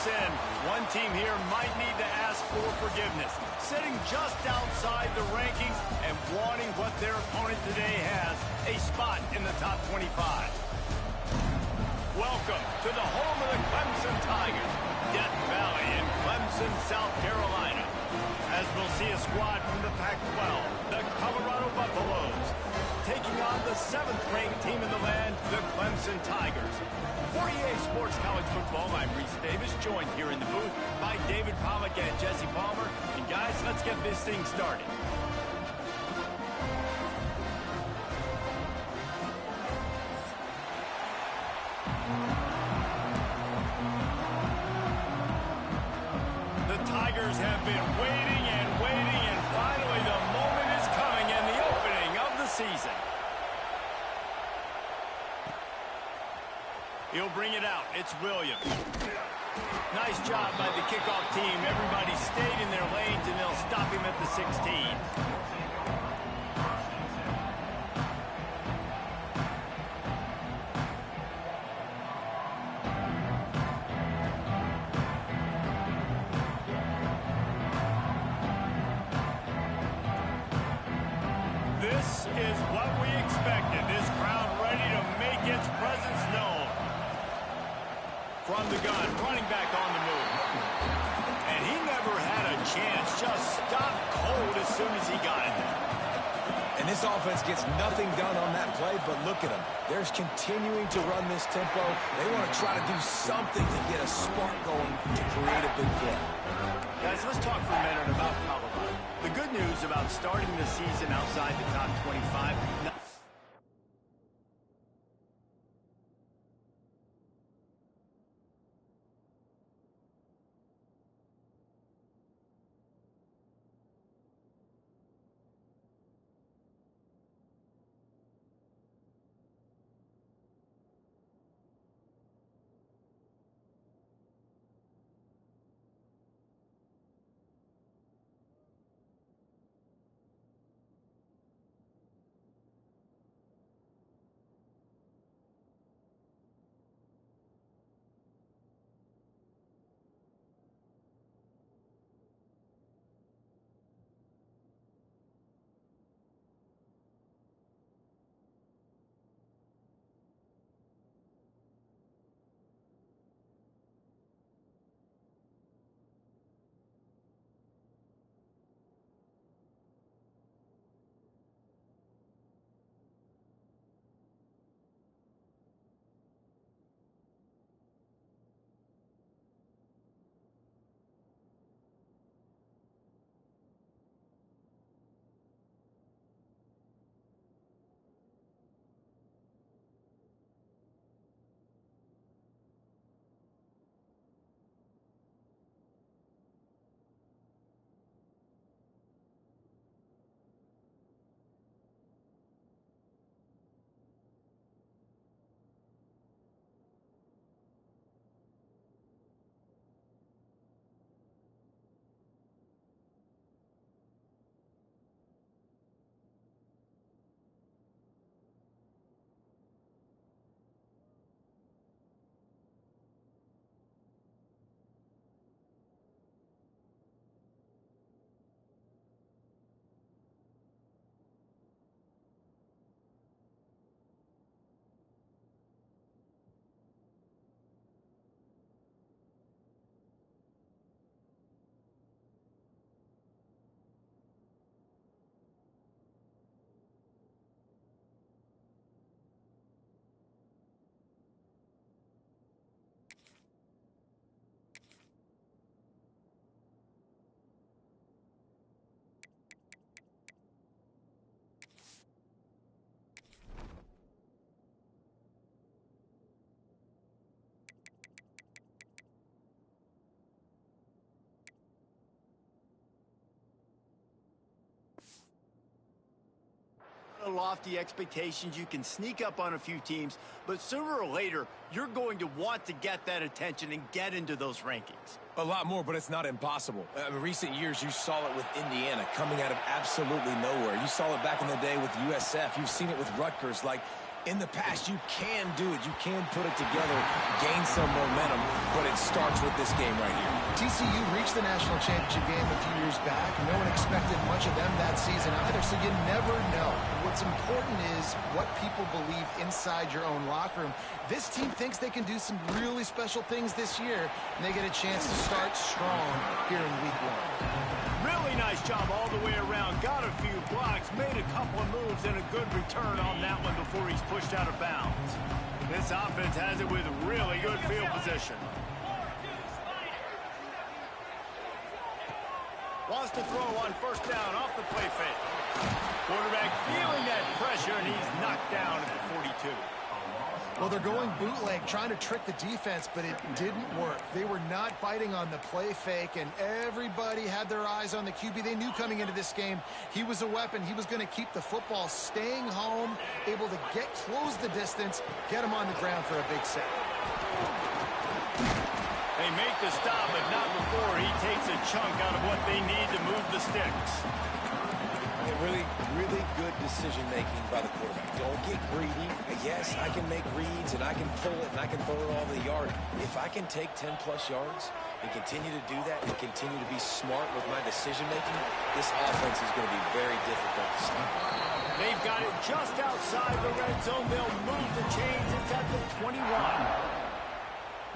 sin. One team here might need to ask for forgiveness, sitting just outside the rankings and wanting what their opponent today has, a spot in the top 25. Welcome to the home of the Clemson Tigers, Death Valley in Clemson, South Carolina. As we'll see a squad from the Pac-12, the Colorado Buffaloes, taking on the 7th-ranked team in the land, the Clemson Tigers. For EA Sports College Football, I'm Reese Davis, joined here in the booth by David Pollack and Jesse Palmer. And guys, let's get this thing started. The Tigers have been waiting and finally the moment is coming and the opening of the season. He'll bring it out. It's Williams. Nice job by the kickoff team. Everybody stayed in their lanes, and they'll stop him at the 16. This is what we expected. This crowd ready to make its presence known. From the gun, running back on the move. And he never had a chance. Just stopped cold as soon as he got it. And this offense gets nothing done on that play, but look at them. They're continuing to run this tempo. They want to try to do something to get a spark going to create a big play. Guys, let's talk for a minute about Colorado. The good news about starting the season outside the top 25... lofty expectations. You can sneak up on a few teams, but sooner or later, you're going to want to get that attention and get into those rankings. A lot more, but it's not impossible. In recent years, you saw it with Indiana coming out of absolutely nowhere. You saw it back in the day with USF. You've seen it with Rutgers. Like, In the past, you can do it. You can put it together, gain some momentum, but it starts with this game right here. TCU reached the national championship game a few years back. No one expected much of them that season either, so you never know. What's important is what people believe inside your own locker room. This team thinks they can do some really special things this year, and they get a chance to start strong here in week 1. Really nice job all the way around. Got a few blocks, made a couple of moves, and a good return on that one before he's pushed out of bounds. This offense has it with really good field position. Wants to throw on first down off the play fake. Quarterback feeling that pressure, and he's knocked down at 42. Well, they're going bootleg, trying to trick the defense, but it didn't work. They were not biting on the play fake, and everybody had their eyes on the QB. They knew coming into this game he was a weapon. He was going to keep the football, staying home, able to close the distance, get him on the ground for a big sack. They make the stop, but not before he takes a chunk out of what they need to move the sticks. Really, really good decision-making by the quarterback. Don't get greedy. Yes, I can make reads, and I can pull it, and I can throw it all over the yard. If I can take 10-plus yards and continue to do that and continue to be smart with my decision-making, this offense is going to be very difficult to stop. They've got it just outside the red zone. They'll move the chains. It's at the 21.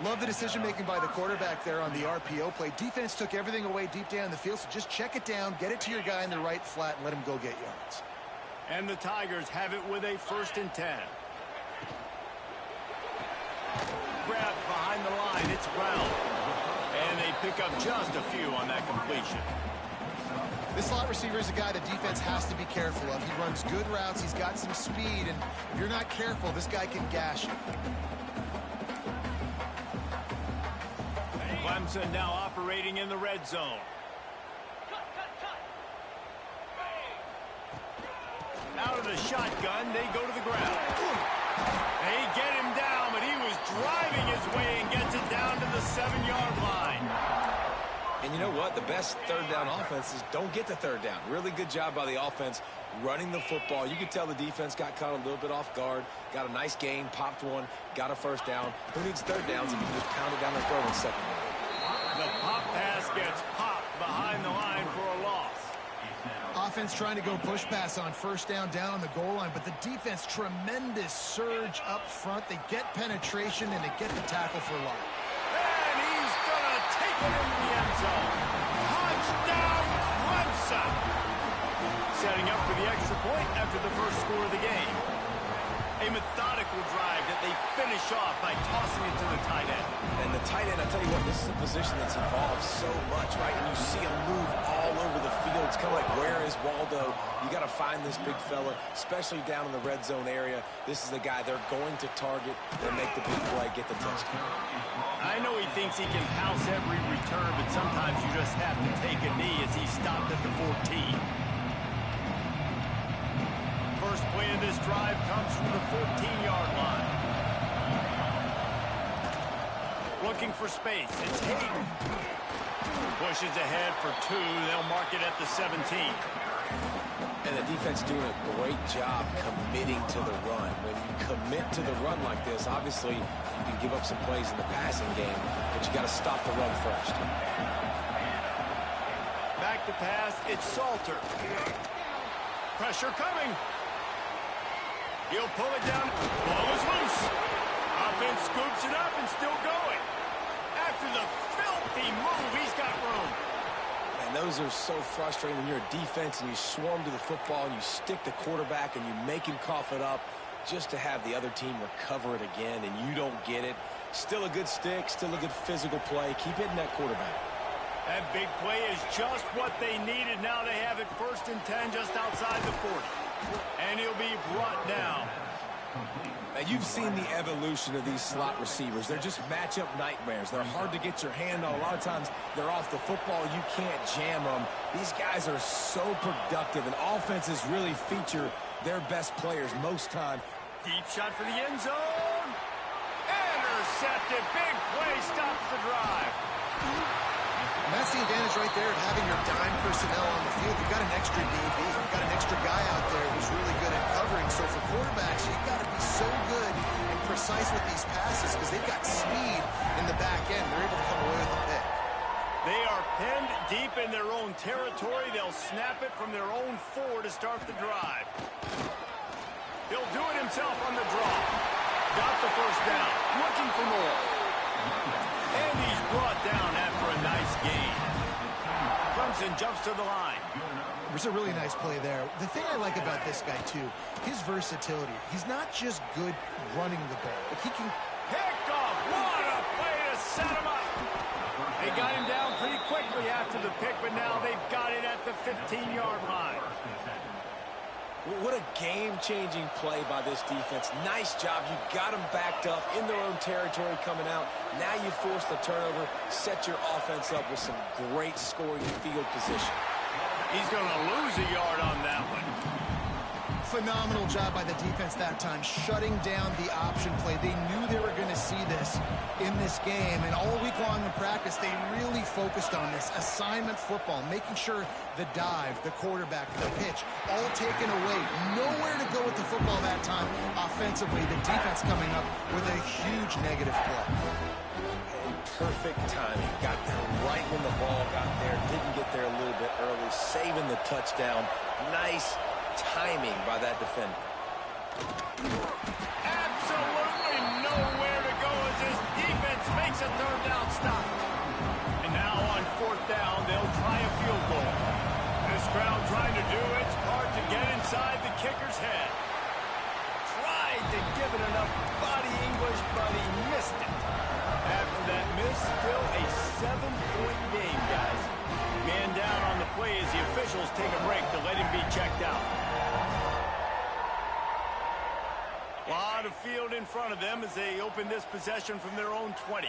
Love the decision-making by the quarterback there on the RPO play. Defense took everything away deep down the field, so just check it down, get it to your guy in the right flat, and let him go get yards. And the Tigers have it with a 1st and 10. Grab behind the line. It's Brown. And they pick up just a few on that completion. This slot receiver is a guy the defense has to be careful of. He runs good routes. He's got some speed, and if you're not careful, this guy can gash you. Clemson now operating in the red zone. Out of the shotgun, they go to the ground. They get him down, but he was driving his way and gets it down to the 7-yard line. And you know what? The best third down offense is don't get the third down. Really good job by the offense running the football. You could tell the defense got caught a little bit off guard, got a nice gain, popped one, got a first down. Who needs third downs if you just pound it down the throat in second down? The pop pass gets popped behind the line for a loss. Offense trying to go push pass on first down on the goal line, but the defense, tremendous surge up front. They get penetration, and they get the tackle for loss. And he's going to take it into the end zone. Touchdown, Clemson. Setting up for the extra point after the first score of the game. A methodical drive that they finish off by tossing it to the tight end. And the tight end, I tell you what, this is a position that's evolved so much, right? And you see him move all over the field. It's kind of like, where is Waldo? You got to find this big fella, especially down in the red zone area. This is the guy they're going to target and make the big play, get the touchdown. I know he thinks he can house every return, but sometimes you just have to take a knee as he stopped at the 14. First play of this drive comes from the 14-yard line. Looking for space. It's Hayden. Pushes ahead for 2. They'll mark it at the 17. And the defense doing a great job committing to the run. When you commit to the run like this, obviously you can give up some plays in the passing game, but you got to stop the run first. Back to pass. It's Salter. Pressure coming. He'll pull it down. Ball is loose. Offense scoops it up and still going. After the filthy move, he's got room. And those are so frustrating when you're a defense and you swarm to the football and you stick the quarterback and you make him cough it up just to have the other team recover it again and you don't get it. Still a good stick, still a good physical play. Keep hitting that quarterback. That big play is just what they needed. Now they have it 1st and 10 just outside the 40. And he'll be brought down. Now, you've seen the evolution of these slot receivers. They're just matchup nightmares. They're hard to get your hand on. A lot of times, they're off the football. You can't jam them. These guys are so productive, and offenses really feature their best players most time. Deep shot for the end zone. Intercepted. Big play stops the drive. And that's the advantage right there of having your dime personnel on the field. You've got an extra DB. You've got an extra guy out there who's really good at covering. So for quarterbacks, you've got to be so good and precise with these passes because they've got speed in the back end. They're able to come away with the pick. They are pinned deep in their own territory. They'll snap it from their own 4 to start the drive. He'll do it himself on the draw. Got the first down. Looking for more. And he's brought down after a nice gain. Clemson jumps to the line. There's a really nice play there. The thing I like about this guy, too, his versatility. He's not just good running the ball, but he can... Picked off. What a play to set him up. They got him down pretty quickly after the pick, but now they've got it at the 15-yard line. What a game-changing play by this defense. Nice job. You got them backed up in their own territory coming out. Now you force the turnover, set your offense up with some great scoring field position. He's going to lose a yard on that one. Phenomenal job by the defense that time, shutting down the option play. They knew they were going to see this in this game, and all week long in practice, they really focused on this assignment football, making sure the dive, the quarterback, the pitch, all taken away. Nowhere to go with the football that time offensively. The defense coming up with a huge negative play. And perfect timing. Got there right when the ball got there. Didn't get there a little bit early, saving the touchdown. Nice timing by that defender. Absolutely nowhere to go as this defense makes a third down stop. And now on 4th down, they'll try a field goal. This crowd trying to do its part to get inside the kicker's head. Tried to give it enough body English, but he missed it. After that miss, still a 7-point game, guys. Man down on the play as the officials take a break to let him be checked out. A lot of field in front of them as they open this possession from their own 20.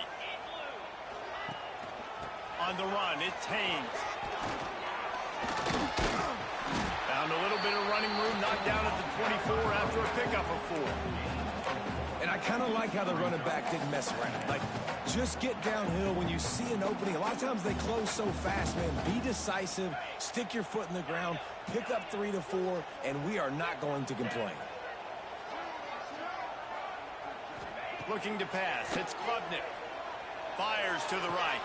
On the run, it's Haynes. Found a little bit of running room, knocked down at the 24 after a pickup of 4. And I kind of like how the running back didn't mess around. Like, just get downhill when you see an opening. A lot of times they close so fast, man. Be decisive, stick your foot in the ground, pick up 3 to 4, and we are not going to complain. Looking to pass, it's Klubnik. Fires to the right.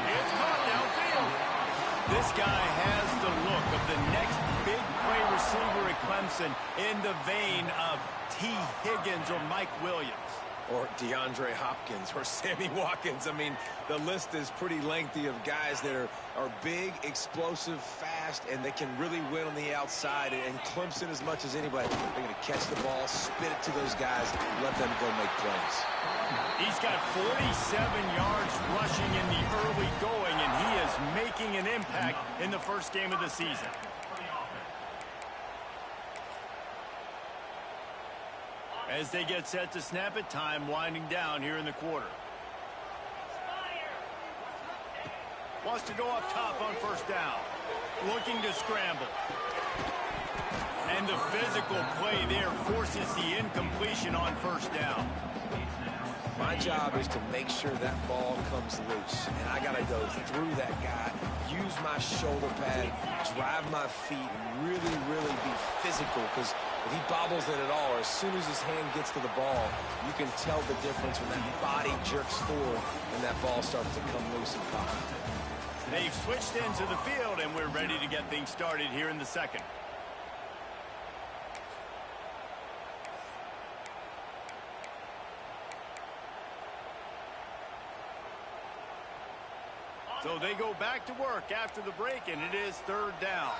It's caught downfield. This guy has the look of the next big play receiver at Clemson in the vein of T. Higgins or Mike Williams. Or DeAndre Hopkins or Sammy Watkins. I mean, the list is pretty lengthy of guys that are big, explosive, fast, and they can really win on the outside. And Clemson, as much as anybody, they're going to catch the ball, spit it to those guys, let them go make plays. He's got 47 yards rushing in the early going, and he is making an impact in the first game of the season. As they get set to snap it, time winding down here in the quarter. Wants to go up top on 1st down. Looking to scramble. And the physical play there forces the incompletion on 1st down. My job is to make sure that ball comes loose. And I got to go through that guy, use my shoulder pad, drive my feet, and really, really be physical. Because if he bobbles it at all, or as soon as his hand gets to the ball, you can tell the difference when that body jerks forward and that ball starts to come loose and pop. They've switched into the field, and we're ready to get things started here in the second. So they go back to work after the break, and it is 3rd down.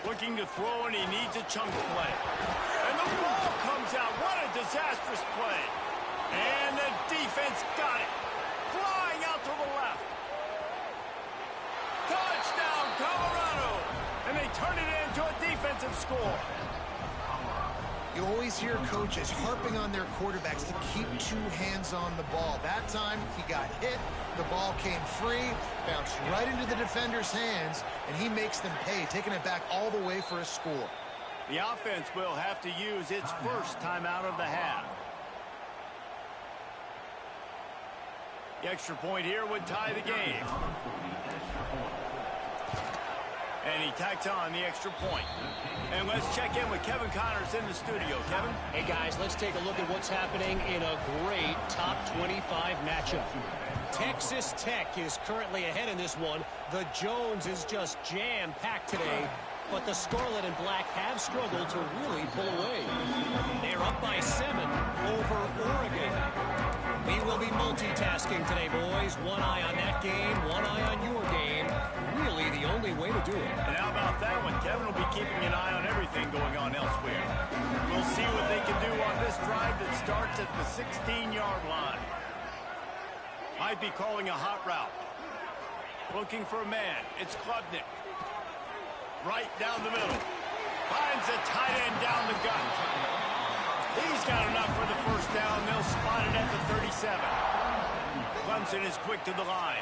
Looking to throw, and he needs a chunk play. And the ball comes out. What a disastrous play. And the defense got it. Flying out to the left. Touchdown, Colorado. And they turn it into a defensive score. You always hear coaches harping on their quarterbacks to keep 2 hands on the ball. That time, he got hit, the ball came free, bounced right into the defender's hands, and he makes them pay, taking it back all the way for a score. The offense will have to use its first timeout of the half. The extra point here would tie the game. And he tacks on the extra point. And let's check in with Kevin Connors in the studio. Kevin? Hey, guys, let's take a look at what's happening in a great top 25 matchup. Texas Tech is currently ahead in this one. The Jones is just jam-packed today, but the Scarlet and Black have struggled to really pull away. They're up by 7 over Oregon. We will be multitasking today, boys. One eye on that game, one eye on your game. Really the only way to do it. And how about that one? Kevin will be keeping an eye on everything going on elsewhere. We'll see what they can do on this drive that starts at the 16-yard line. Might be calling a hot route. Looking for a man. It's Klubnik. Right down the middle. Finds a tight end down the gut. He's got enough for the first down. They'll spot it at the 37. Clemson is quick to the line.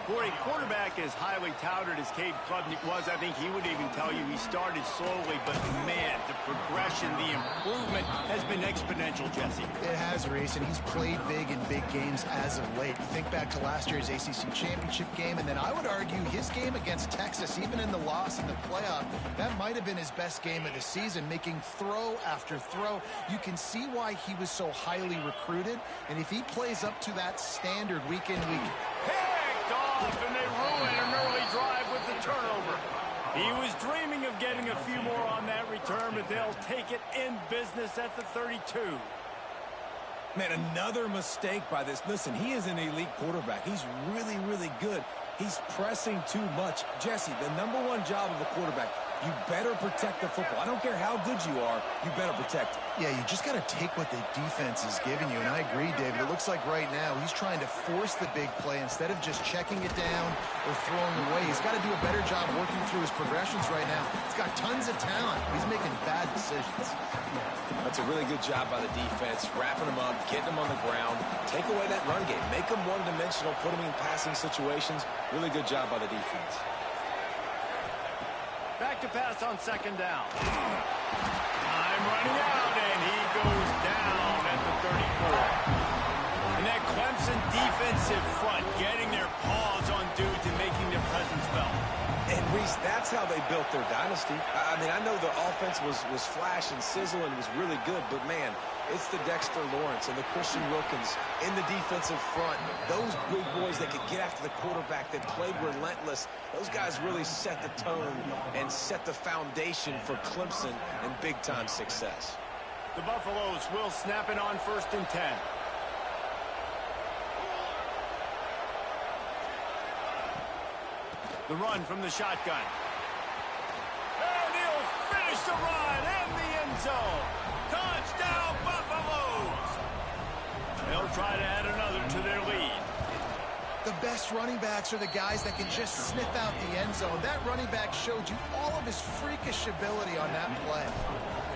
For a quarterback as highly touted as Cade Klubnik was, I think he would even tell you he started slowly, but man, the progression, the improvement has been exponential, Jesse. It has, Reese, and he's played big in big games as of late. You think back to last year's ACC championship game, and then I would argue his game against Texas, even in the loss in the playoff, that might have been his best game of the season, making throw after throw. You can see why he was so highly recruited, and if he plays up to that standard week in, week off, and they ruin an early drive with the turnover. He was dreaming of getting a few more on that return, but they'll take it in business at the 32. Man, another mistake by this. Listen, he is an elite quarterback. He's really, really good. He's pressing too much. Jesse, the #1 job of a quarterback, you better protect the football. I don't care how good you are, you better protect it. Yeah, you just got to take what the defense is giving you, and I agree, David. It looks like right now he's trying to force the big play instead of just checking it down or throwing away. He's got to do a better job working through his progressions right now. He's got tons of talent. He's making bad decisions. That's a really good job by the defense, wrapping them up, getting them on the ground, take away that run game, make them one-dimensional, put them in passing situations. Really good job by the defense. Back to pass on second down. Time running out, and he goes down at the 34. And that Clemson defensive front getting their paws on dudes and making their presence felt. And, Reese, that's how they built their dynasty. I mean, I know the offense was flash and sizzle and was really good, but, man, it's the Dexter Lawrence and the Christian Wilkins in the defensive front. Those big boys that could get after the quarterback, that played relentless. Those guys really set the tone and set the foundation for Clemson and big-time success. The Buffaloes will snap it on 1st and 10. The run from the shotgun. And he'll finish the run in the end zone. Touchdown, Buffaloes! They'll try to add another to their lead. The best running backs are the guys that can just sniff out the end zone. That running back showed you all of his freakish ability on that play.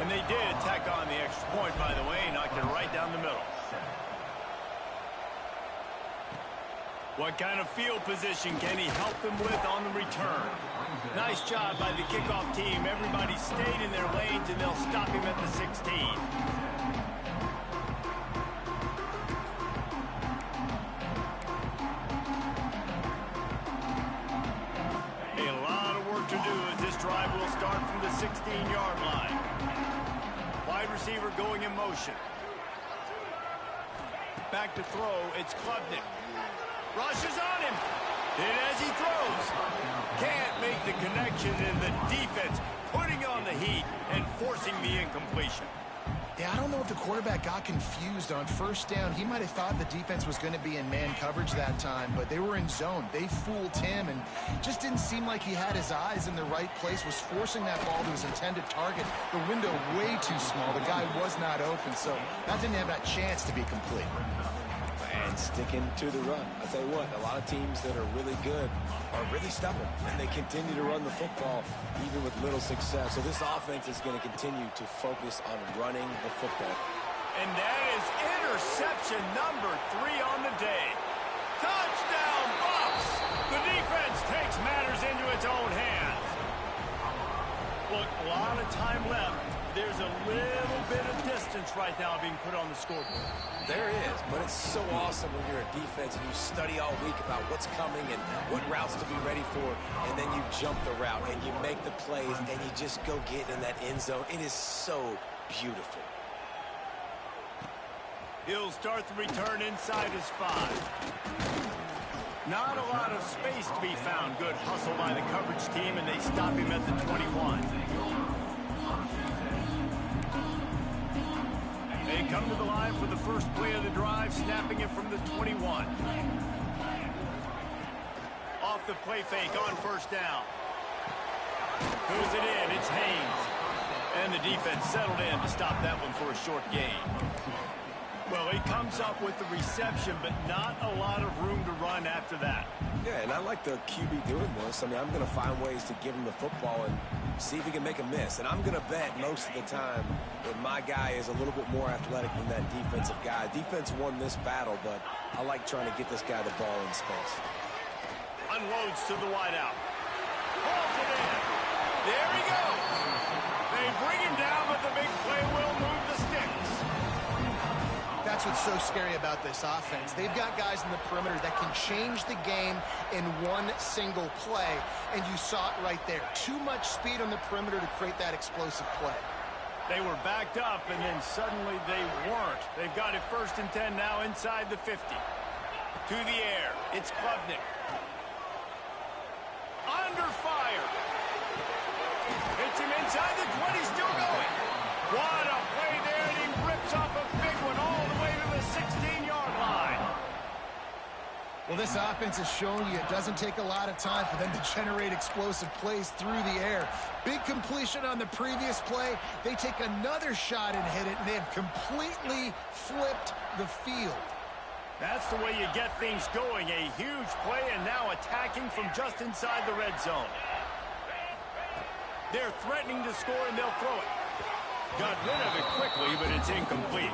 And they did tack on the extra point, by the way, knocked it right down the middle. What kind of field position can he help them with on the return? Nice job by the kickoff team. Everybody stayed in their lanes, and they'll stop him at the 16. A lot of work to do as this drive will start from the 16-yard line. Wide receiver going in motion. Back to throw, it's Klubnik. Rushes on him. And as he throws, can't make the connection, and the defense putting on the heat and forcing the incompletion. Yeah, I don't know if the quarterback got confused on 1st down. He might have thought the defense was going to be in man coverage that time, but they were in zone. They fooled him, and just didn't seem like he had his eyes in the right place, was forcing that ball to his intended target. The window way too small. The guy was not open, so that didn't have that chance to be complete. And sticking to the run. I'll tell you what, a lot of teams that are really good are really stubborn, and they continue to run the football even with little success. So this offense is going to continue to focus on running the football. And that is interception number 3 on the day. Touchdown, Buffs! The defense takes matters into its own hands. Look, a lot of time left. There's a little bit of distance right now being put on the scoreboard. There is, but it's so awesome when you're a defense and you study all week about what's coming and what routes to be ready for, and then you jump the route and you make the plays and you just go get in that end zone. It is so beautiful. He'll start the return inside his 5. Not a lot of space to be found. Good hustle by the coverage team, and they stop him at the 21. They come to the line for the first play of the drive, snapping it from the 21. Off the play fake on first down. Moves it in. It's Haynes. And the defense settled in to stop that one for a short gain. Well, he comes up with the reception, but not a lot of room to run after that. Yeah, and I like the QB doing this. I mean, I'm going to find ways to give him the football and see if he can make a miss. And I'm going to bet most of the time that my guy is a little bit more athletic than that defensive guy. Defense won this battle, but I like trying to get this guy the ball in space. Unloads to the wideout. Pulls it in. There he goes. They bring him down, but the big play will move the sticks. That's what's so scary about this offense. They've got guys in the perimeter that can change the game in one single play, and you saw it right there. Too much speed on the perimeter to create that explosive play. They were backed up, and then suddenly they weren't. They've got it 1st and 10 now inside the 50. To the air. It's Klubnik. Under fire. Hits him inside the 20, still going. What a play there, and he rips off a big one all the way to the 16-yard line. Well, this offense has shown you it doesn't take a lot of time for them to generate explosive plays through the air. Big completion on the previous play. They take another shot and hit it, and they have completely flipped the field. That's the way you get things going. A huge play, and now attacking from just inside the red zone. They're threatening to score, and they'll throw it. Got rid of it quickly, but it's incomplete.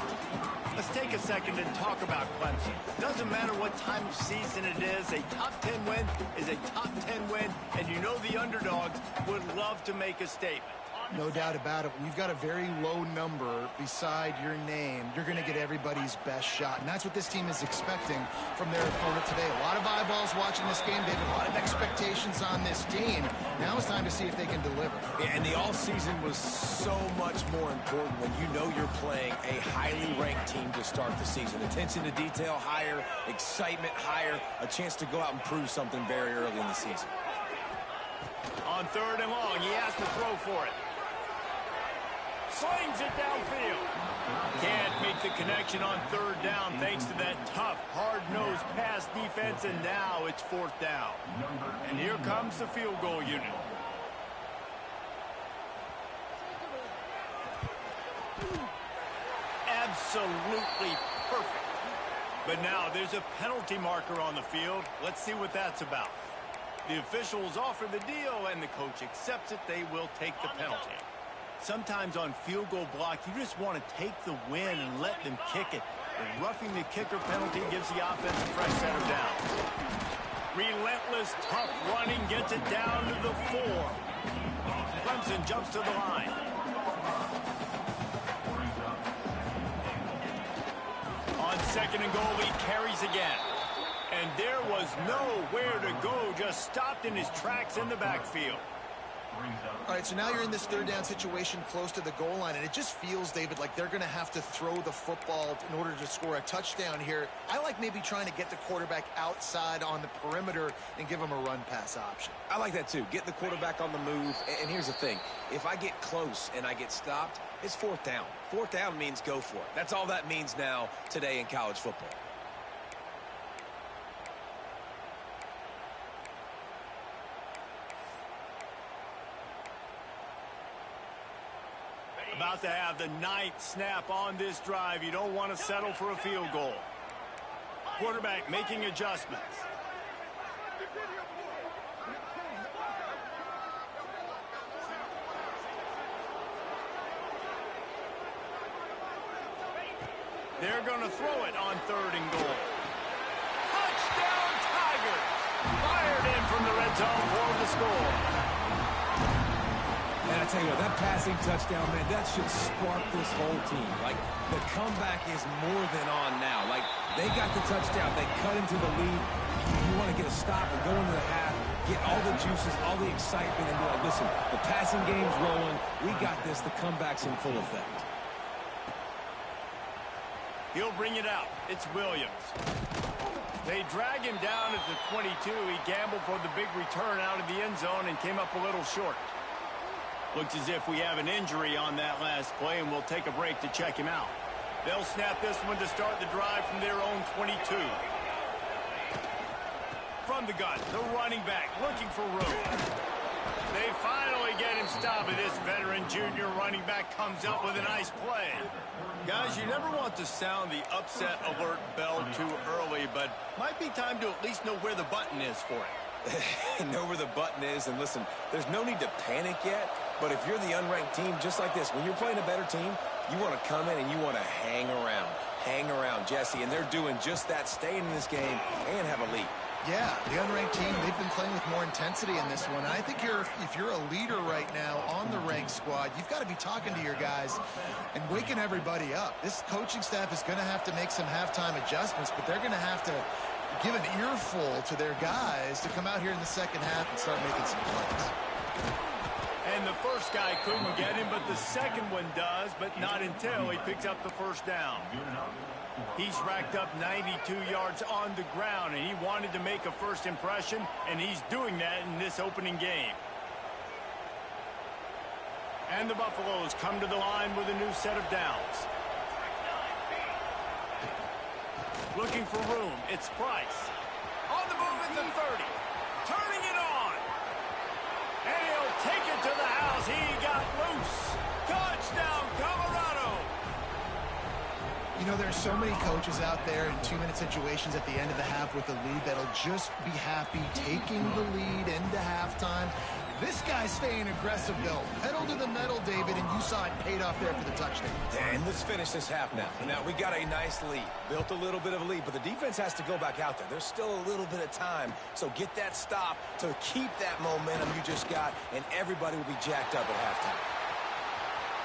Let's take a second and talk about Clemson. Doesn't matter what time of season it is, a top 10 win is a top 10 win, and you know the underdogs would love to make a statement. No doubt about it. When you've got a very low number beside your name, you're going to get everybody's best shot. And that's what this team is expecting from their opponent today. A lot of eyeballs watching this game. They have a lot of expectations on this team. Now it's time to see if they can deliver. Yeah, and the offseason was so much more important when you know you're playing a highly ranked team to start the season. Attention to detail higher, excitement higher, a chance to go out and prove something very early in the season. On 3rd and long, he has to throw for it. Slings it downfield. Can't make the connection on 3rd down thanks to that tough, hard-nosed pass defense, and now it's 4th down. And here comes the field goal unit. Absolutely perfect. But now there's a penalty marker on the field. Let's see what that's about. The officials offer the deal, and the coach accepts it. They will take the penalty. Sometimes on field goal block, you just want to take the win and let them kick it. The roughing the kicker penalty gives the offense a fresh set of downs. Relentless, tough running gets it down to the 4. Clemson jumps to the line. On 2nd and goal, he carries again. And there was nowhere to go, just stopped in his tracks in the backfield. All right, so now you're in this 3rd down situation close to the goal line, and it just feels, David, like they're going to have to throw the football in order to score a touchdown here. I like maybe trying to get the quarterback outside on the perimeter and give him a run-pass option. I like that, too. Get the quarterback on the move. And here's the thing. If I get close and I get stopped, it's 4th down. 4th down means go for it. That's all that means now today in college football. About to have the 9th snap on this drive. You don't want to settle for a field goal. Quarterback making adjustments. They're going to throw it on 3rd and goal. Touchdown Tigers! Fired in from the red zone for the score. Man, I tell you what, that passing touchdown, man, that should spark this whole team. Like, the comeback is more than on now. Like, they got the touchdown. They cut into the lead. You want to get a stop and go into the half, get all the juices, all the excitement, and be like, listen, the passing game's rolling. We got this. The comeback's in full effect. He'll bring it out. It's Williams. They drag him down at the 22. He gambled for the big return out of the end zone and came up a little short. Looks as if we have an injury on that last play, and we'll take a break to check him out. They'll snap this one to start the drive from their own 22. From the gun, the running back looking for room. They finally get him stopped, and this veteran junior running back comes up with a nice play. Guys, you never want to sound the upset alert bell too early, but might be time to at least know where the button is for it. Know where the button is, and listen, there's no need to panic yet, but if you're the unranked team, just like this, when you're playing a better team, you want to come in and you want to hang around, Jesse, and they're doing just that, staying in this game and have a lead. Yeah, the unranked team, they've been playing with more intensity in this one. I think if you're a leader right now on the ranked squad, you've got to be talking to your guys and waking everybody up. This coaching staff is going to have to make some halftime adjustments, but they're going to have to give an earful to their guys to come out here in the second half and start making some plays. And the first guy couldn't get him, but the second one does, but not until he picks up the first down. He's racked up 92 yards on the ground, and he wanted to make a first impression, and he's doing that in this opening game. And the Buffaloes come to the line with a new set of downs. Looking for room, it's Price. On the move at the 30. Turning it on. And he'll take it to the house. He got loose. Touchdown, Colorado. You know, there's so many coaches out there in 2-minute situations at the end of the half with the lead that'll just be happy taking the lead into halftime. This guy's staying aggressive, though. Pedal to the metal, David, and you saw it paid off there for the touchdown. And let's finish this half now. Now, we got a nice lead. Built a little bit of a lead, but the defense has to go back out there. There's still a little bit of time, so get that stop to keep that momentum you just got, and everybody will be jacked up at halftime.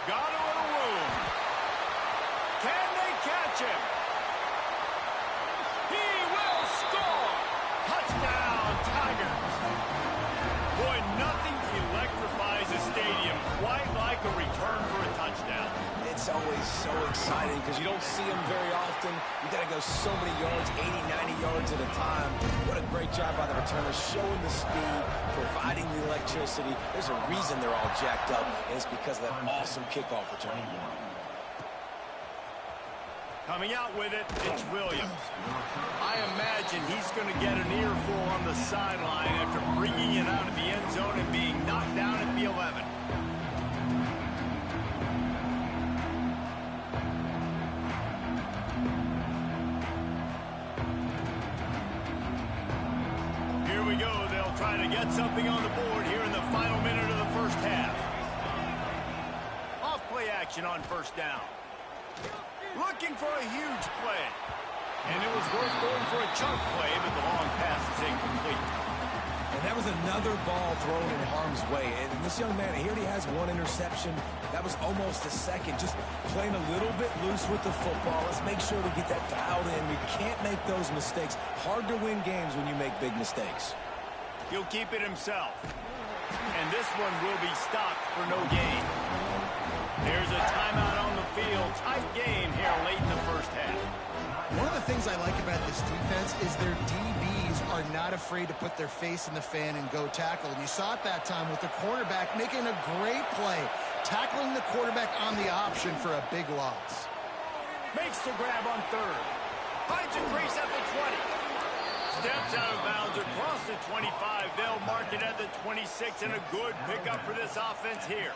Got a little room. Can they catch him? He will score! Touchdown, Tigers! Boy, nothing electrifies a stadium quite like a return for a touchdown. It's always so exciting because you don't see them very often. You got to go so many yards, 80, 90 yards at a time. What a great job by the returners, showing the speed, providing the electricity. There's a reason they're all jacked up, and it's because of that awesome kickoff return. Coming out with it, it's Williams. I imagine he's going to get an earful on the sideline after bringing it out of the end zone and being knocked down at the 11. Here we go. They'll try to get something on the board here in the final minute of the first half. Off play action on first down. Looking for a huge play. And it was worth going for a chunk play, but the long pass is incomplete. And that was another ball thrown in harm's way. And this young man, he already has one interception. That was almost a second. Just playing a little bit loose with the football. Let's make sure we get that dialed in. We can't make those mistakes. Hard to win games when you make big mistakes. He'll keep it himself. And this one will be stopped for no gain. There's a timeout on the field. Tight game here late in the first half. One of the things I like about this defense is their DBs are not afraid to put their face in the fan and go tackle. And you saw it that time with the quarterback making a great play, tackling the quarterback on the option for a big loss. Makes the grab on third. Finds a crease at the 20. Steps out of bounds across the 25. They'll mark it at the 26, and a good pickup for this offense here.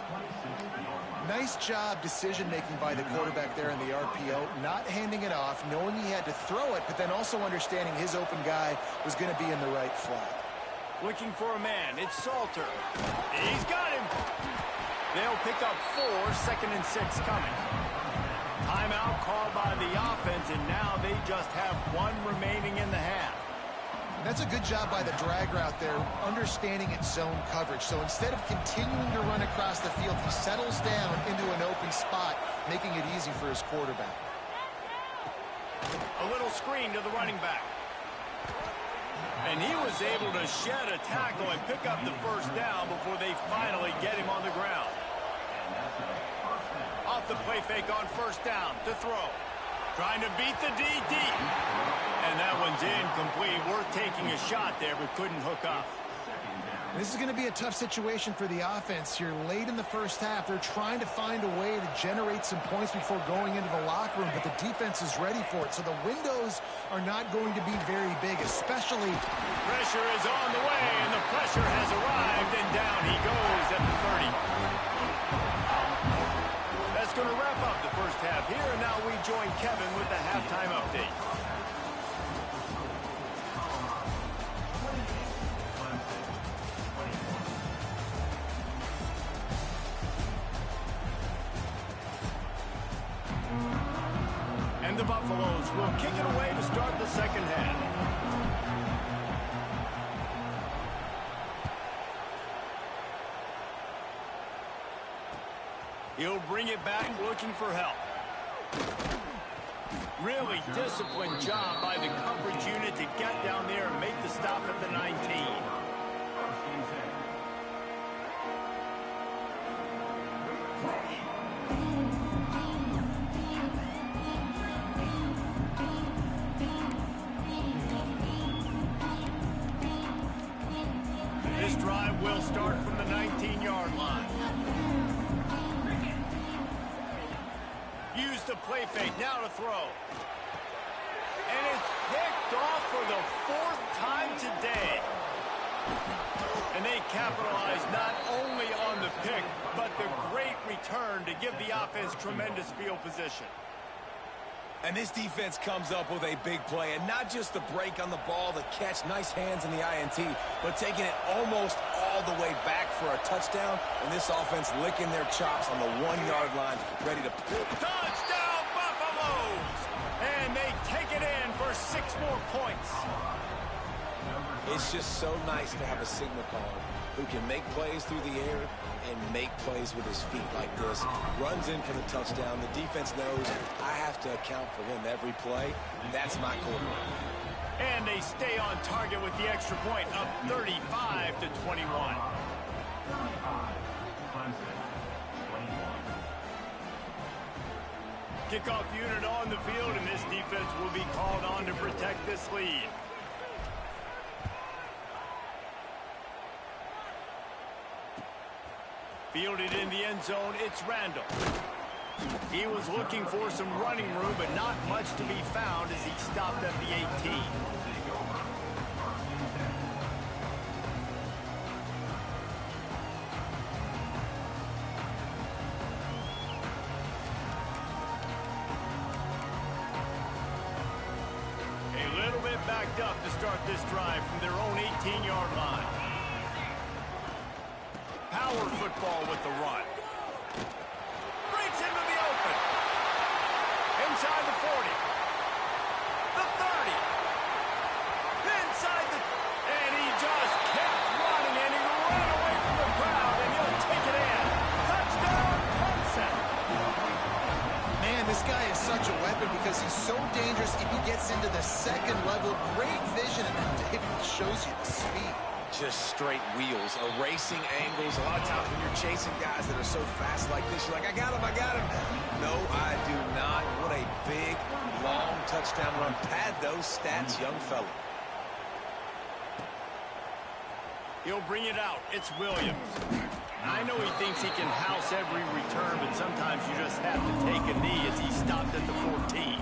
Nice job decision-making by the quarterback there in the RPO, not handing it off, knowing he had to throw it, but then also understanding his open guy was going to be in the right flat. Looking for a man. It's Salter. He's got him. They'll pick up 4, 2nd and 6 coming. Timeout called by the offense, and now they just have 1 remaining in the half. That's a good job by the drag route there, understanding its zone coverage. So instead of continuing to run across the field, he settles down into an open spot, making it easy for his quarterback. A little screen to the running back. And he was able to shed a tackle and pick up the first down before they finally get him on the ground. Off the play fake on first down to throw. Trying to beat the D deep. And that one's incomplete. Worth taking a shot there, but couldn't hook up. This is going to be a tough situation for the offense here. Late in the first half, they're trying to find a way to generate some points before going into the locker room, but the defense is ready for it. So the windows are not going to be very big, especially... Pressure is on the way, and the pressure has arrived, and down he goes at the 30. That's going to wrap up the first half here, and now we join Kevin with the halftime update. And the Buffaloes will kick it away to start the second half. He'll bring it back looking for help. Really disciplined job by the coverage unit to get down there and make the stop at the 19. This drive will start from the 19-yard line. Use the play fake, now to throw. And it's picked off for the fourth time today. And they capitalize not only on the pick, but the great return to give the offense tremendous field position. And this defense comes up with a big play, and not just the break on the ball, the catch, nice hands in the INT, but taking it almost all the way back for a touchdown, and this offense licking their chops on the 1-yard line, ready to... Touchdown, Buffaloes! And they take it in for 6 more points. It's just so nice to have a signal caller who can make plays through the air and make plays with his feet like this. Runs in for the touchdown. The defense knows I have to account for him every play. That's my quarterback. And they stay on target with the extra point, up 35-21. Kickoff unit on the field, and this defense will be called on to protect this lead. Fielded in the end zone, it's Randall. He was looking for some running room, but not much to be found as he stopped at the 18. A little bit backed up to start this drive from their own 18-yard line. Power football with the run. Breaks into the open. Inside the 40. The 30. Inside the... And he just kept running, and he ran away from the crowd, and he'll take it in. Touchdown, Clemson. Man, this guy is such a weapon because he's so dangerous if he gets into the second level. Great vision, and then David shows you the speed. Just straight wheels, erasing angles. A lot of times when you're chasing guys that are so fast like this, you're like, I got him, I got him. No, I do not. What a big, long touchdown run. Pad those stats, young fella. He'll bring it out. It's Williams. I know he thinks he can house every return, but sometimes you just have to take a knee as he stopped at the 14.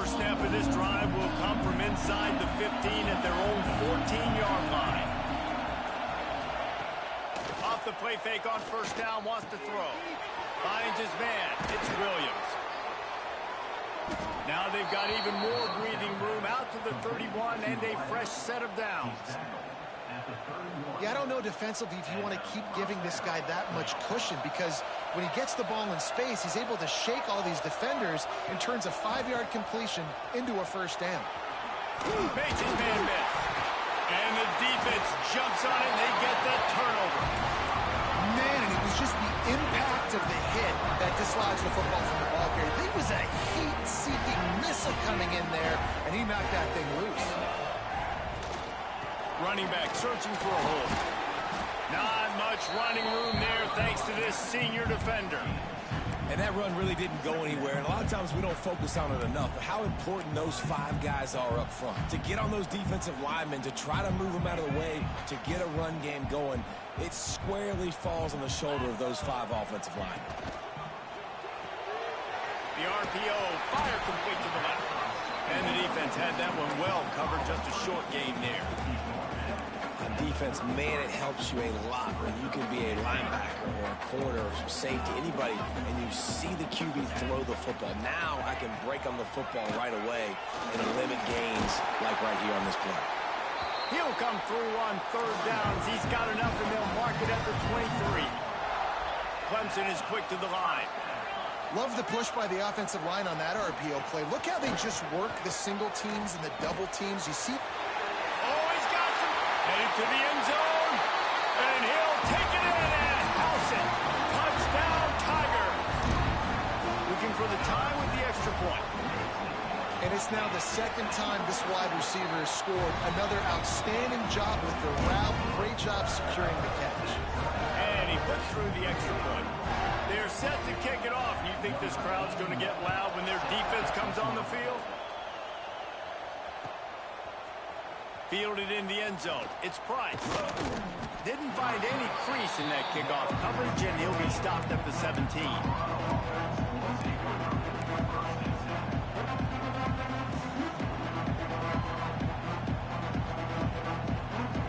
Snap of this drive will come from inside the 15 at their own 14-yard line. Off the play fake on first down, wants to throw. Finds his man. It's Williams. Now they've got even more breathing room out to the 31 and a fresh set of downs. Yeah, I don't know defensively if you want to keep giving this guy that much cushion, because when he gets the ball in space, he's able to shake all these defenders and turns a 5-yard completion into a first down. Makes his man miss. And the defense jumps on it, and they get the turnover. Man, and it was just the impact of the hit that dislodged the football from the ball carrier. There was a heat-seeking missile coming in there, and he knocked that thing loose. Running back searching for a hole. Not much running room there thanks to this senior defender. And that run really didn't go anywhere. And a lot of times we don't focus on it enough. But how important those 5 guys are up front. To get on those defensive linemen, to try to move them out of the way, to get a run game going, it squarely falls on the shoulder of those 5 offensive linemen. The RPO, fire complete to the left. And the defense had that one well covered, just a short game there. On defense, man, it helps you a lot when you can be a linebacker or a corner or safety, anybody, and you see the QB throw the football. Now I can break on the football right away and limit gains like right here on this play. He'll come through on 3rd downs. He's got enough, and they'll mark it at the 23. Clemson is quick to the line. Love the push by the offensive line on that RPO play. Look how they just work the single teams and the double teams. You see... Headed to the end zone, and he'll take it in and house it. Touchdown, Tiger. Looking for the tie with the extra point. And it's now the 2nd time this wide receiver has scored. Another outstanding job with the route. Great job securing the catch. And he puts through the extra point. They're set to kick it off. You think this crowd's going to get loud when their defense comes on the field? Fielded in the end zone. It's Price. Didn't find any crease in that kickoff coverage, and he'll be stopped at the 17.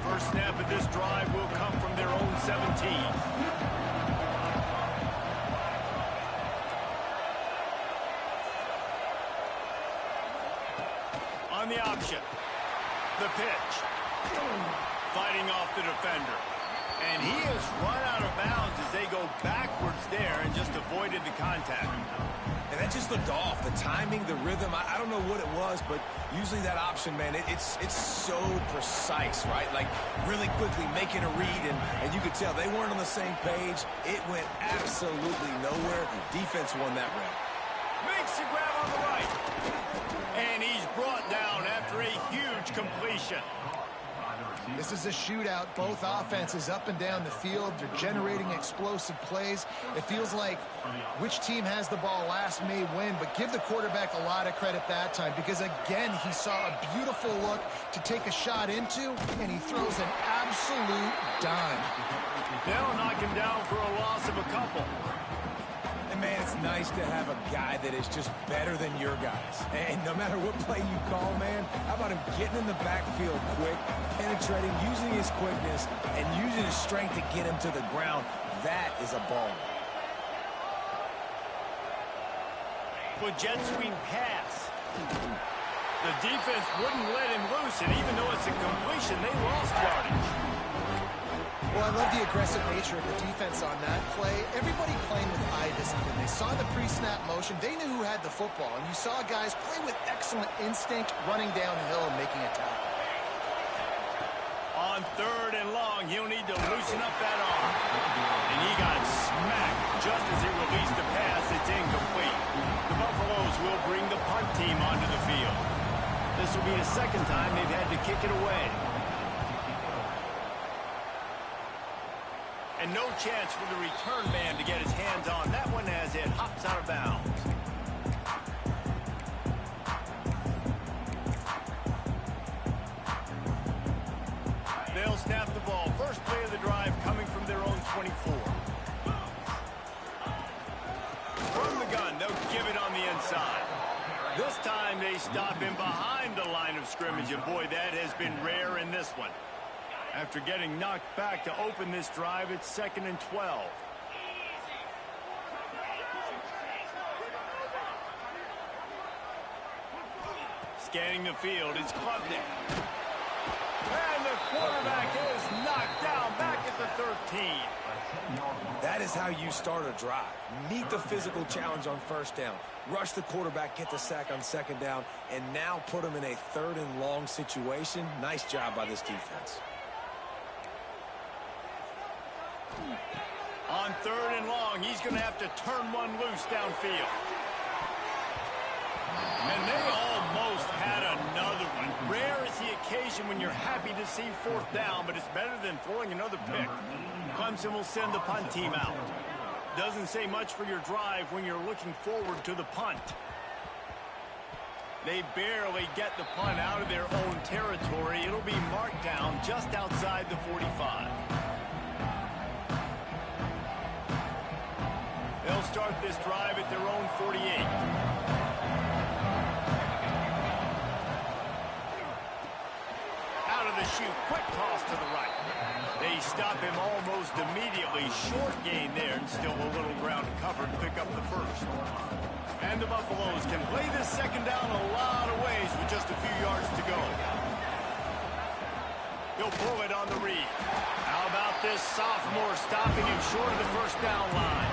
First snap of this drive will come from their own 17. On the option. The pitch. Fighting off the defender. And he has run out of bounds as they go backwards there and just avoided the contact. And that just looked off. The timing, the rhythm, I don't know what it was, but usually that option, man, it's so precise, right? Like really quickly making a read, and you could tell they weren't on the same page. It went absolutely nowhere. Defense won that round. Makes the grab on the right. And he's brought down after a huge completion. This is a shootout. Both offenses up and down the field. They're generating explosive plays. It feels like which team has the ball last may win, but give the quarterback a lot of credit that time, because, again, he saw a beautiful look to take a shot into, and he throws an absolute dime. They'll knock him down for a loss of a couple. And, man, it's nice to have a guy that is just better than your guys. And no matter what play you call, man, how about him getting in the backfield quick, penetrating, using his quickness, and using his strength to get him to the ground. That is a ball. With jet sweep pass. The defense wouldn't let him loose, and even though it's a completion, they lost yardage. Well, I love the aggressive nature of the defense on that play. Everybody playing with eye discipline. They saw the pre-snap motion. They knew who had the football. And you saw guys play with excellent instinct, running downhill and making a tackle. On 3rd and long, he'll need to loosen up that arm. And he got smacked just as he released the pass. It's incomplete. The Buffaloes will bring the punt team onto the field. This will be the 2nd time they've had to kick it away. And no chance for the return man to get his hands on that one as it hops out of bounds. They'll snap the ball. First play of the drive coming from their own 24. From the gun, they'll give it on the inside. This time they stop him behind the line of scrimmage, and boy, that has been rare in this one. After getting knocked back to open this drive, it's 2nd and 12. Scanning the field, it's Clemson. And the quarterback is at the 13. That is how you start a drive. Meet the physical challenge on first down. Rush the quarterback, get the sack on second down, and now put him in a 3rd and long situation. Nice job by this defense. On 3rd and long, he's going to have to turn one loose downfield. And they almost had another one. Rare is the occasion when you're happy to see 4th down, but it's better than throwing another pick. Clemson will send the punt team out. Doesn't say much for your drive when you're looking forward to the punt. They barely get the punt out of their own territory. It'll be marked down just outside the 45. They'll start this drive at their own 48. The shoot, quick toss to the right. They stop him almost immediately. Short gain there, and still a little ground to cover to pick up the first. And the Buffaloes can play this second down a lot of ways with just a few yards to go. He'll pull it on the read. How about this sophomore stopping him short of the first down line?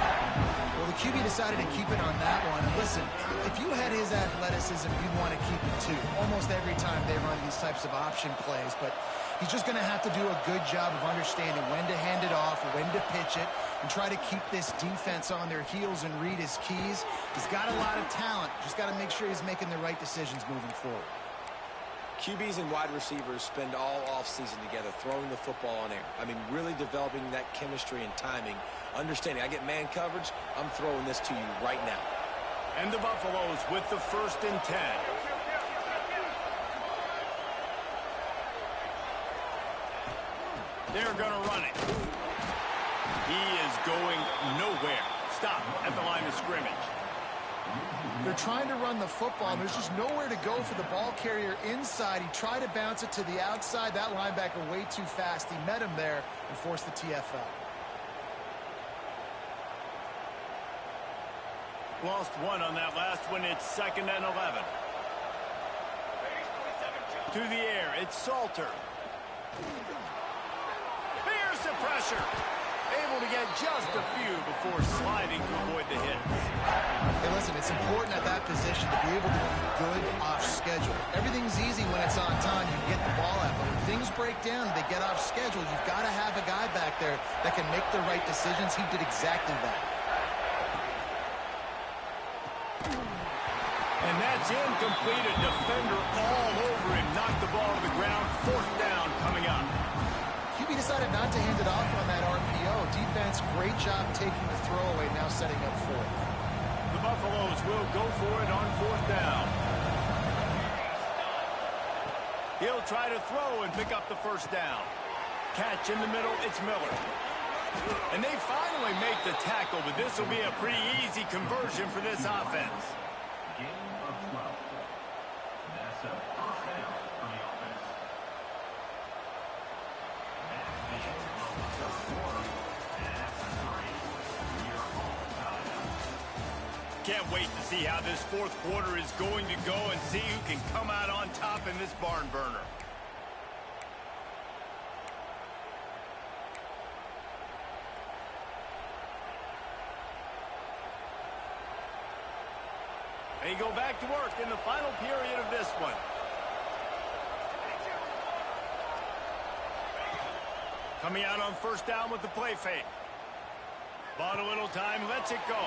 Well, the QB decided to keep it on that one. And listen, if you had his athleticism, you'd want to keep it too. Almost every time they run these types of option plays. But he's just going to have to do a good job of understanding when to hand it off, when to pitch it, and try to keep this defense on their heels and read his keys. He's got a lot of talent. Just got to make sure he's making the right decisions moving forward. QBs and wide receivers spend all offseason together throwing the football on air. I mean, really developing that chemistry and timing. Understanding, I get man coverage, I'm throwing this to you right now. And the Buffaloes with the 1st and 10. They're going to run it. He is going nowhere. Stop at the line of scrimmage. They're trying to run the football, and there's just nowhere to go for the ball carrier inside. He tried to bounce it to the outside. That linebacker way too fast. He met him there and forced the TFL. Lost one on that last one. It's 2nd and 11. To the air, it's Salter. Here's the pressure. Able to get just a few before sliding to avoid the hit. Hey, listen, it's important at that position to be able to be good off schedule. Everything's easy when it's on time. You get the ball out. But when things break down and they get off schedule, you've got to have a guy back there that can make the right decisions. He did exactly that. And that's incomplete. A defender all over him. Knocked the ball to the ground. 4th down coming up. QB decided not to hand it off on that RPO. Defense, great job taking the throwaway, now setting up 4th. The Buffaloes will go for it on 4th down. He'll try to throw and pick up the first down. Catch in the middle, it's Miller. And they finally make the tackle, but this will be a pretty easy conversion for this offense. Can't wait to see how this 4th quarter is going to go and see who can come out on top in this barn burner. They go back to work in the final period of this one. Coming out on 1st down with the play fake. Bought a little time, lets it go.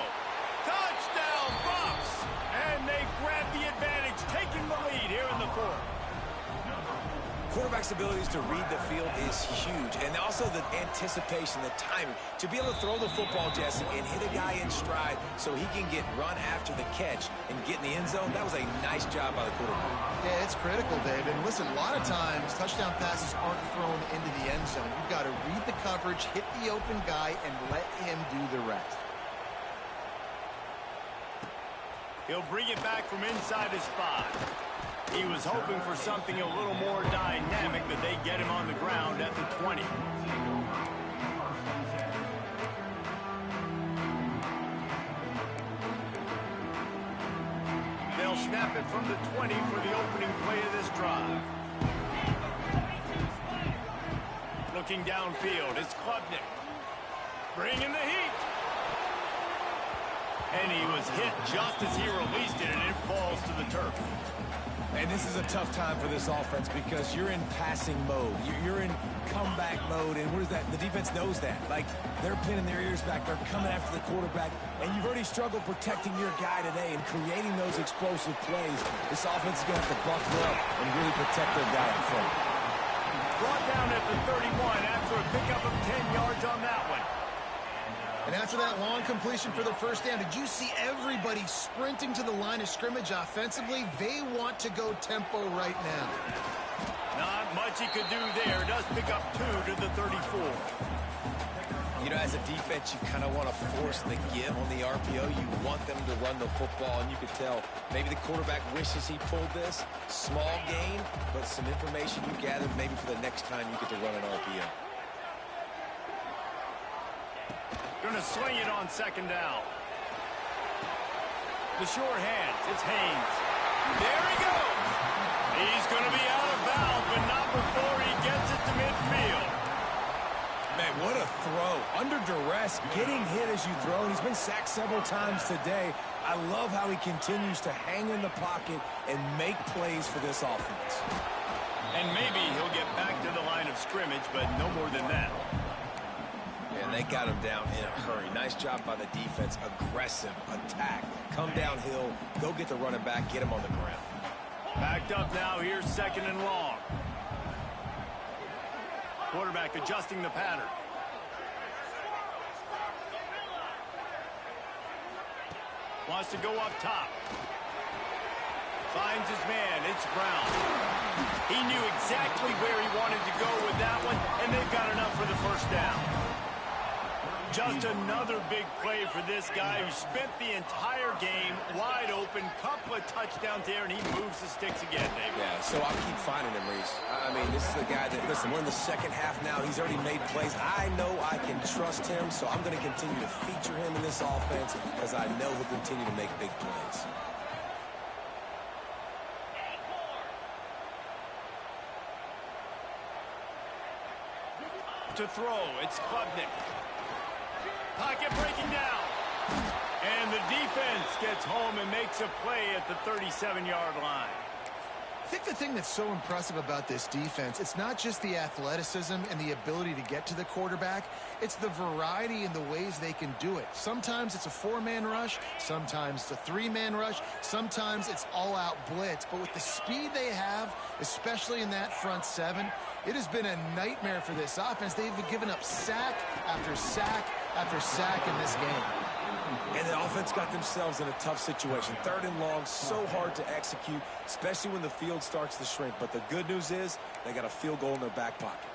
Touchdown, Buffs! And they grab the advantage, taking the lead here in the 4th. Quarterback's abilities to read the field is huge, and also the anticipation, the timing. To be able to throw the football, Jesse, and hit a guy in stride so he can get run after the catch and get in the end zone, that was a nice job by the quarterback. Yeah, it's critical, Dave. And listen, a lot of times touchdown passes aren't thrown into the end zone. You've got to read the coverage, hit the open guy, and let him do the rest. He'll bring it back from inside his 5. He was hoping for something a little more dynamic, but they get him on the ground at the 20. They'll snap it from the 20 for the opening play of this drive. Looking downfield, it's Klubnik. Bringing the heat. And he was hit just as he released it, and it falls to the turf. And this is a tough time for this offense because you're in passing mode. You're in comeback mode, and what is that? The defense knows that. Like, they're pinning their ears back. They're coming after the quarterback, and you've already struggled protecting your guy today and creating those explosive plays. This offense is going to have to buckle up and really protect their guy in front. Brought down at the 31 after a pickup of 10 yards on that one. And after that long completion for the first down, did you see everybody sprinting to the line of scrimmage offensively? They want to go tempo right now. Not much he could do there. Does pick up 2 to the 34. You know, as a defense, you kind of want to force the give on the RPO. You want them to run the football, and you could tell maybe the quarterback wishes he pulled this. Small gain, but some information you gathered maybe for the next time you get to run an RPO. Going to swing it on second down. The short hands. It's Haynes. There he goes. He's going to be out of bounds, but not before he gets it to midfield. Man, what a throw. Under duress, getting hit as you throw, and he's been sacked several times today. I love how he continues to hang in the pocket and make plays for this offense. And maybe he'll get back to the line of scrimmage, but no more than that. And they got him down in a hurry. Nice job by the defense. Aggressive attack. Come downhill. Go get the running back. Get him on the ground. Backed up now. Here's second and long. Quarterback adjusting the pattern. Wants to go up top. Finds his man. It's Brown. He knew exactly where he wanted to go with that one, and they've got enough for the first down. Just another big play for this guy who spent the entire game wide open. Couple of touchdowns there, and he moves the sticks again, David. Yeah, so I'll keep finding him, Reese. I mean, this is a guy that, listen, we're in the second half now. He's already made plays. I know I can trust him, so I'm going to continue to feature him in this offense because I know he'll continue to make big plays. To throw, it's Klubnik. Pocket breaking down. And the defense gets home and makes a play at the 37-yard line. I think the thing that's so impressive about this defense, it's not just the athleticism and the ability to get to the quarterback. It's the variety in the ways they can do it. Sometimes it's a 4-man rush. Sometimes it's a 3-man rush. Sometimes it's all-out blitz. But with the speed they have, especially in that front seven, it has been a nightmare for this offense. They've been giving up sack after sack after sack in this game. And the offense got themselves in a tough situation. 3rd and long, so hard to execute, especially when the field starts to shrink. But the good news is they got a field goal in their back pocket.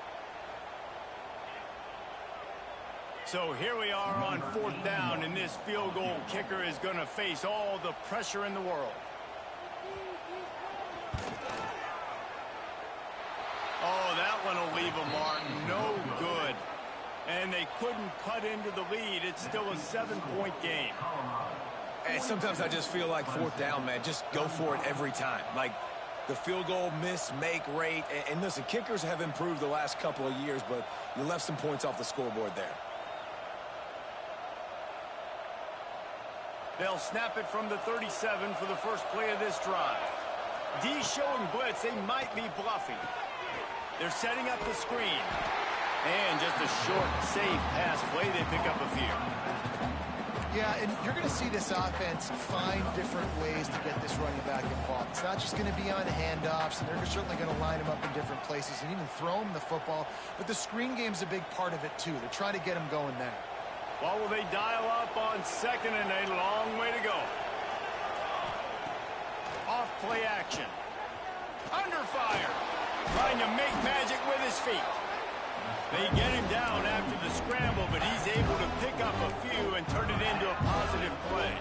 So here we are on 4th down, and this field goal kicker is going to face all the pressure in the world. Oh, that one will leave a mark. No good. And they couldn't cut into the lead. It's still a 7-point game. And sometimes I just feel like 4th down, man, just go for it every time. Like the field goal miss-make rate. And listen, kickers have improved the last couple of years, but you left some points off the scoreboard there. They'll snap it from the 37 for the first play of this drive. D showing blitz. They might be bluffing. They're setting up the screen. And just a short, safe pass play. They pick up a few. Yeah, and you're going to see this offense find different ways to get this running back involved. It's not just going to be on handoffs, and they're certainly going to line him up in different places and even throw him the football. But the screen game's a big part of it, too. They're trying to get him going there. Well, will they dial up on 2nd and a long way to go? Off play action. Under fire. Trying to make magic with his feet. They get him down after the scramble, but he's able to pick up a few and turn it into a positive play.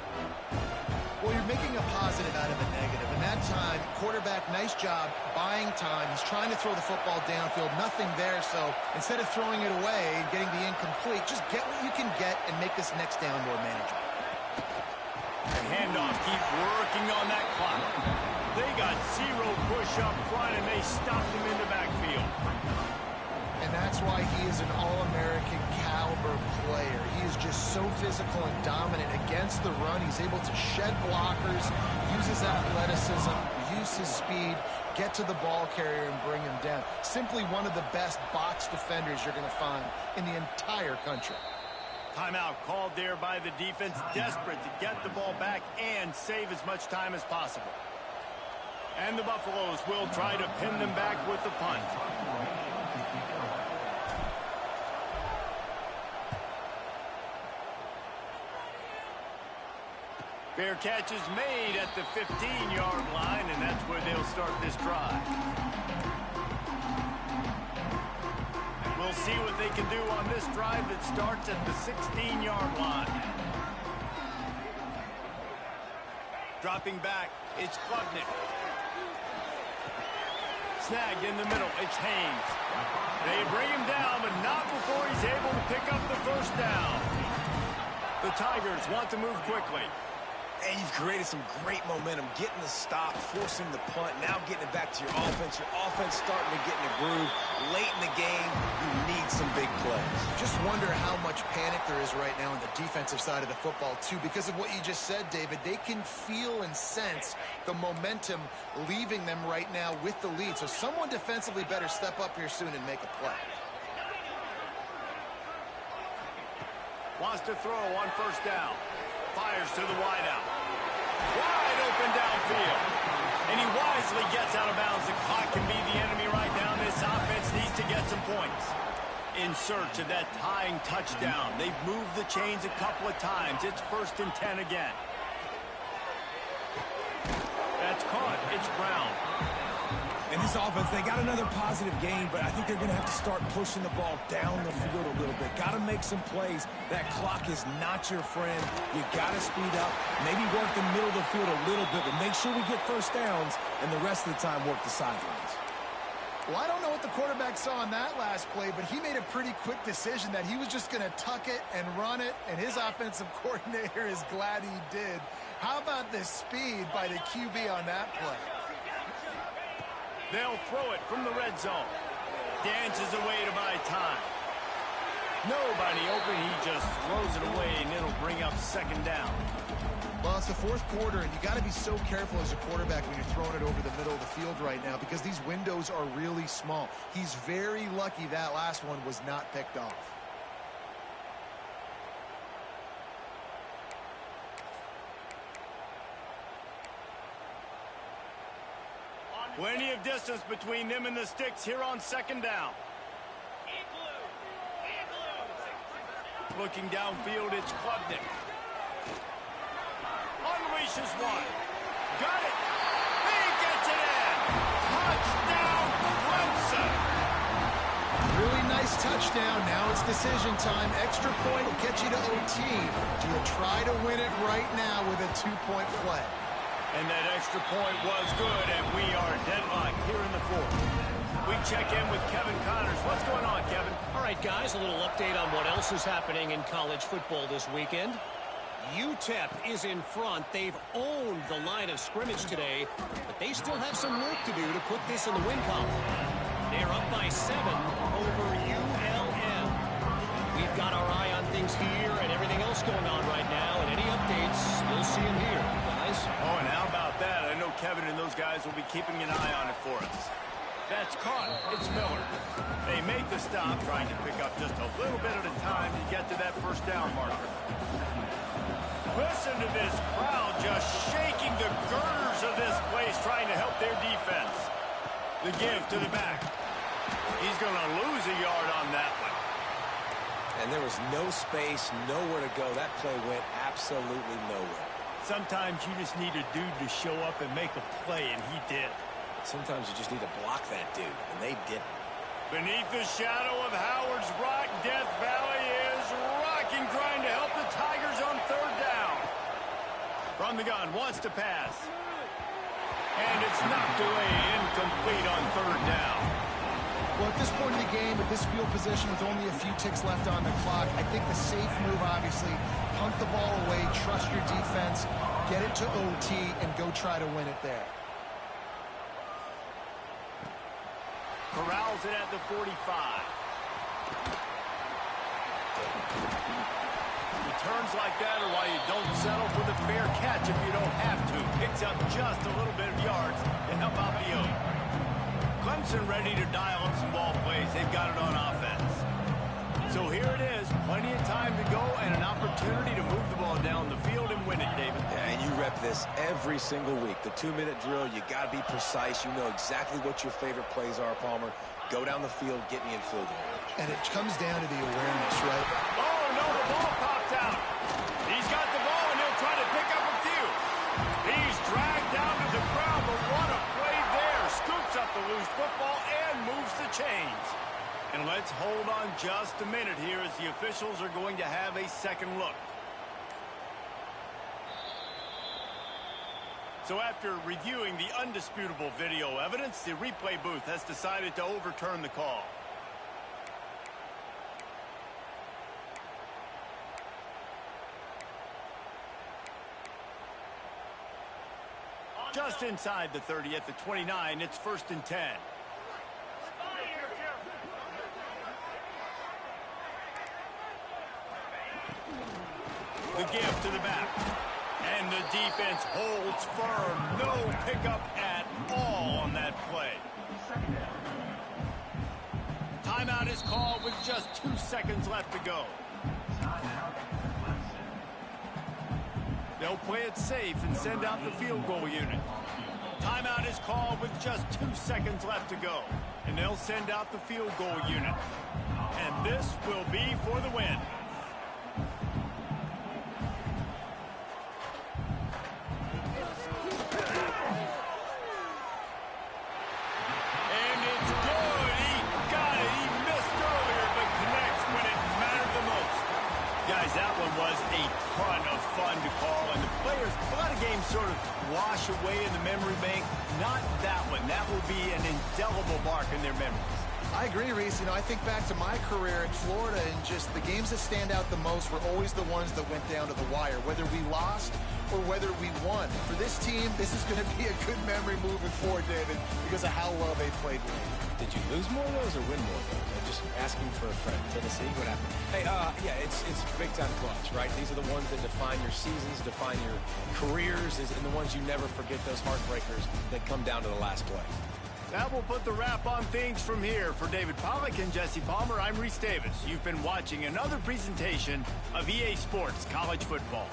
Well, you're making a positive out of a negative. And that time, quarterback, nice job buying time. He's trying to throw the football downfield. Nothing there, so instead of throwing it away and getting the incomplete, just get what you can get and make this next down more manageable. The handoff, keep working on that clock. They got 0 push up front, and they stopped him in the backfield. And that's why he is an All-American caliber player. He is just so physical and dominant against the run. He's able to shed blockers, use his athleticism, use his speed, get to the ball carrier and bring him down. Simply one of the best box defenders you're going to find in the entire country. Timeout called there by the defense, desperate to get the ball back and save as much time as possible. And the Buffaloes will try to pin them back with the punt. Fair catch is made at the 15-yard line, and that's where they'll start this drive. We'll see what they can do on this drive that starts at the 16-yard line. Dropping back, it's Klubnik. Snagged in the middle, it's Haynes. They bring him down, but not before he's able to pick up the first down. The Tigers want to move quickly. And you've created some great momentum, getting the stop, forcing the punt, now getting it back to your offense. Your offense starting to get in a groove. Late in the game, you need some big plays. Just wonder how much panic there is right now on the defensive side of the football, too, because of what you just said, David. They can feel and sense the momentum leaving them right now with the lead. So someone defensively better step up here soon and make a play. Wants to throw on first down. Fires to the wideout. Wide open downfield. And he wisely gets out of bounds. The clock can be the enemy right now. This offense needs to get some points. In search of that tying touchdown. They've moved the chains a couple of times. It's 1st and 10 again. That's caught. It's Brown. And this offense, they got another positive game, but I think they're going to have to start pushing the ball down the field a little bit. Got to make some plays. That clock is not your friend. You got to speed up, maybe work the middle of the field a little bit, but make sure we get first downs, and the rest of the time work the sidelines. Well, I don't know what the quarterback saw on that last play, but he made a pretty quick decision that he was just going to tuck it and run it, and his offensive coordinator is glad he did. How about the speed by the QB on that play? They'll throw it from the red zone. Dances away to buy time. Nobody open. He just throws it away, and it'll bring up 2nd down. Well, it's the 4th quarter, and you got to be so careful as a quarterback when you're throwing it over the middle of the field right now because these windows are really small. He's very lucky that last one was not picked off. Plenty of distance between them and the sticks here on 2nd down. Looking downfield, it's Klubnik. Unleashes one. Got it. He gets it in. Touchdown, Clemson. Really nice touchdown. Now it's decision time. Extra point will get you to OT. Do you try to win it right now with a 2-point play? And that extra point was good, and we are deadlocked here in the 4th. We check in with Kevin Connors. What's going on, Kevin? All right, guys, a little update on what else is happening in college football this weekend. UTEP is in front. They've owned the line of scrimmage today, but they still have some work to do to put this in the win column. They're up by 7 over ULM. We've got our eye on things here and everything else going on right now, and any updates, you'll see them here, guys. Oh, and how about that? I know Kevin and those guys will be keeping an eye on it for us. That's caught. It's Miller. They make the stop, trying to pick up just a little bit at a time to get to that 1st down marker. Listen to this crowd just shaking the girders of this place, trying to help their defense. The give to the back. He's going to lose a yard on that one. And there was no space, nowhere to go. That play went absolutely nowhere. Sometimes you just need a dude to show up and make a play, and he did. Sometimes you just need to block that dude, and they didn't. Beneath the shadow of Howard's Rock, Death Valley is rocking, trying to help the Tigers on 3rd down. From the gun, wants to pass. And it's knocked away, incomplete on 3rd down. Well, at this point in the game, with this field position with only a few ticks left on the clock, I think the safe move, obviously, punt the ball away, trust your defense, get it to OT, and go try to win it there. Corrals it at the 45. Returns like that are why you don't settle for the fair catch if you don't have to. Picks up just a little bit of yards to help out the O's. Clemson ready to dial up some ball plays. They've got it on offense. So here it is. Plenty of time to go and an opportunity to move the ball down the field and win it, David. Yeah, and you rep this every single week. The 2-minute drill, you got to be precise. You know exactly what your favorite plays are, Palmer. Go down the field, get me in field goal. And it comes down to the awareness, right? Oh, no, the ball popped out. He's got the ball, and he'll try to pick up a few. He's dragged down to the ground, but what a play there. Scoops up the loose football and moves the chains. And let's hold on just a minute here as the officials are going to have a second look. So after reviewing the undisputable video evidence, the replay booth has decided to overturn the call. Just inside the 30 at the 29, it's 1st and 10. The give to the back. And the defense holds firm. No pickup at all on that play. Timeout is called with just 2 seconds left to go. They'll play it safe and send out the field goal unit. Timeout is called with just 2 seconds left to go. And they'll send out the field goal unit. And this will be for the win. And it's good. He got it. He missed earlier, but connects when it mattered the most. Guys, that one was a ton of fun to call, and the players, a lot of games sort of wash away in the memory bank. Not that one. That will be an indelible mark in their memories. I agree, Reese. You know, I think back to my career in Florida, and just the games that stand out the most were always the ones that went down to the wire, whether we lost or whether we won. For this team, this is going to be a good memory moving forward, David, because of how well they played with it. Did you lose more of those or win more of those? I'm just asking for a friend. Tennessee, what happened? Hey, yeah, it's big time clutch, right? These are the ones that define your seasons, define your careers, and the ones you never forget, those heartbreakers that come down to the last play. That will put the wrap on things from here. For David Pollack and Jesse Palmer, I'm Reese Davis. You've been watching another presentation of EA Sports College Football.